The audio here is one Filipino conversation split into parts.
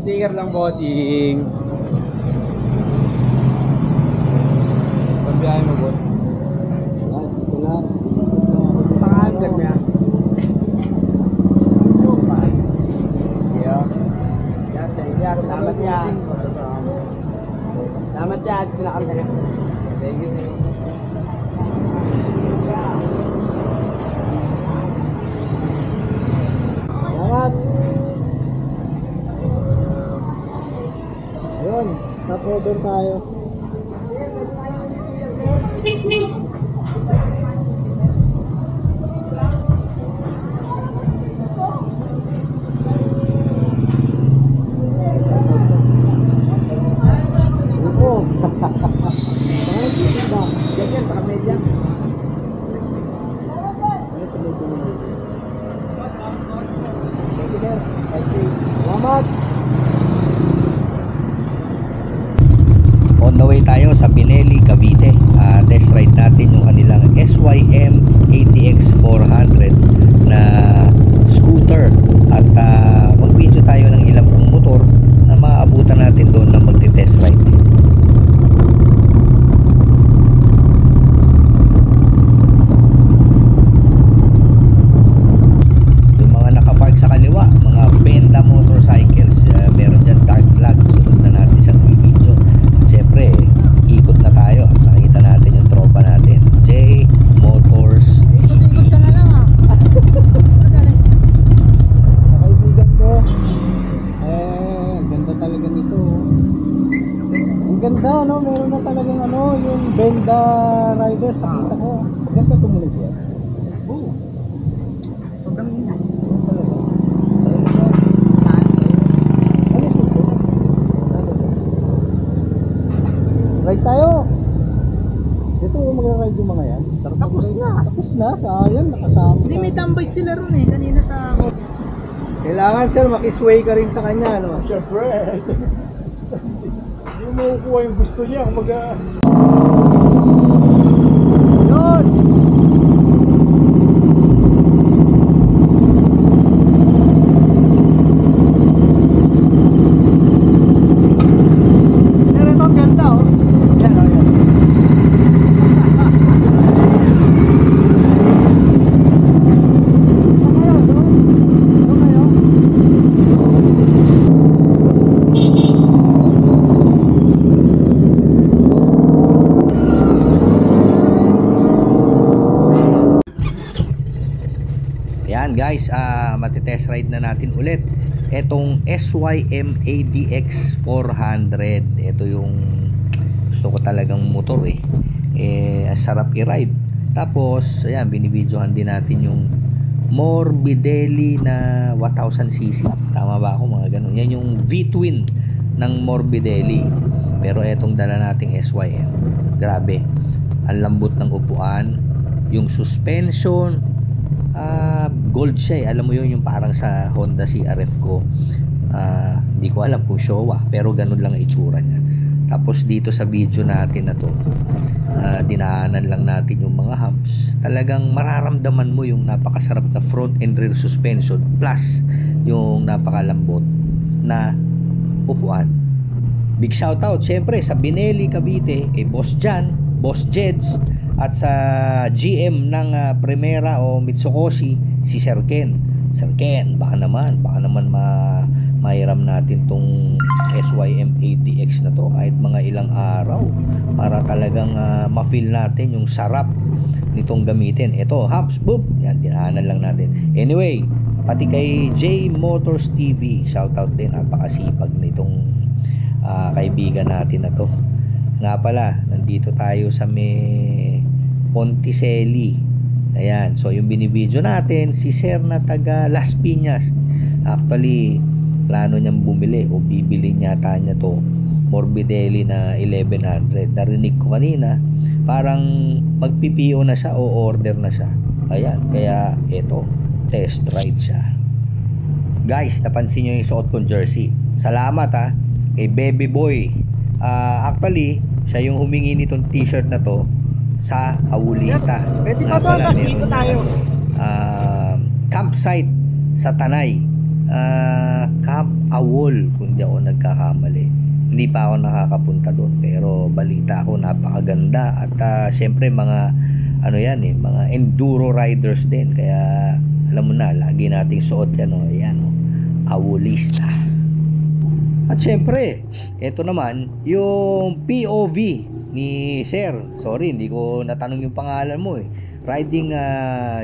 Sticker lang, bossing. Pagbiyahe mo, boss. Ito na. Pangalan mo yan. Salamat yan. Salamat yan. Pinakal ka na. Thank you. Salamat. Ayun, top-order tayo. Ganyan, baka media. Thank you, sir. Salamat. On the way tayo sa Pinelli, Cavite. Test ride natin yung kanilang SYM ADX 400 na scooter. At mag-video tayo ng ilang motor na maabutan natin doon na magti-test ride. Yung mga nakapark sa kaliwa, mga Benda motorcycles, meron dyan dark flag. Sunod na natin sa video. Siyempre, ikot na tayo at nakita natin yung tropa natin, J Motors TV. Kaibigan ko. Ganda talaga nito. Ang ganda, no? Meron na talagang yung Benda Riders. Nakita ko. Ganda tumulig yan. Oo. Sobrang ingay. Ride tayo. Dito mag-ride yung mga yan. Tapos na. Tapos na. Sayang, nakasama. Hindi, may tambay sila ron eh. Kanina sa... Kailangan sir, makisway ka rin sa kanya, no? Siyempre. Hindi mo makukuha yung gusto niya. Kumaga... Yun! Pero ito ang ganda, oh. Yan, oh, yan. Yan guys, matitest ride na natin ulit etong SYM ADX 400. Ito yung gusto ko talagang motor eh. Sarap i-ride. Tapos ayan, binibidyohan din natin yung Morbidelli na 1000cc. Tama ba ako, mga ganun? Yan yung V-twin ng Morbidelli. Pero etong dala nating SYM, grabe, ang lambot ng upuan, yung suspension, gold siya eh. Alam mo yun, yung parang sa Honda CRF ko. Hindi ko alam kung Showa, pero ganun lang ang itsura niya. Tapos dito sa video natin na to, dinaanan lang natin yung mga humps. Talagang mararamdaman mo yung napakasarap na front and rear suspension plus yung napakalambot na upuan. Big shout out syempre sa Pinelli, Cavite, kay Boss Jan, Boss Jeds, at sa GM ng Primera o Mitsukoshi, si Sir Ken. Sir Ken, baka naman mahiram natin tong SYM ADX na to kahit mga ilang araw para talagang ma-feel natin yung sarap nitong gamitin. Ito, humps, boop, yan, dinaanan lang natin. Anyway, pati kay J Motors TV, shout out din, napakasipag nitong kaibigan natin na to. Nga pala, nandito tayo sa may Ponticelli. Ayan, so yung binibidyo natin, si Sir na taga Las Piñas. Actually, plano niyang bumili o bibili yata niya to Morbidelli na 1100. Narinig ko kanina, parang magpipio na siya o order na siya. Ayan, kaya ito, test ride siya. Guys, napansin nyo yung suot kong jersey. Salamat kay Baby Boy. Actually, siya yung humingi nitong t-shirt na to sa Awulista. Pwede pa ba? Dito tayo. Campsite sa Tanay. Camp Awol kung di ako nagkakamali. Hindi pa ako nakakapunta doon, pero balita ako napakaganda at syempre mga ano yan mga enduro riders din, kaya alam mo na, lagi nating suot yan ayan Awolista. At syempre, ito naman yung POV ni Sir. Sorry, hindi ko natanong yung pangalan mo riding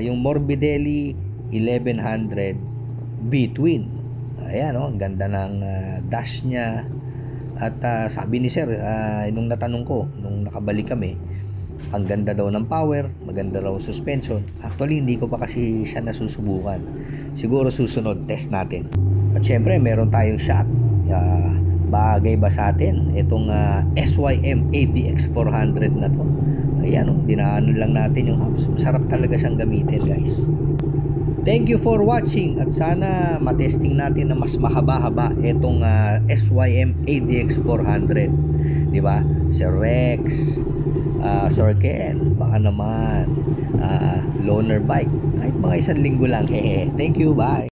yung Morbidelli 1100 B-Twin. Ayan ang ganda ng dash niya. At sabi ni Sir, nung natanong ko, nung nakabalik kami, ang ganda daw ng power, maganda raw suspension. Actually, hindi ko pa kasi siya nasusubukan. Siguro susunod, test natin. At syempre, meron tayong shot. Bagay ba sa atin itong SYM ADX 400 na to? Ayan dinaanan lang natin yung hubs. Masarap talaga siyang gamitin, guys. Thank you for watching at sana matesting natin na mas mahaba-haba itong SYM ADX 400. Di ba? Sir Rex, Sir Ken, baka naman loaner bike. Kahit mga 1 linggo lang. Thank you, bye.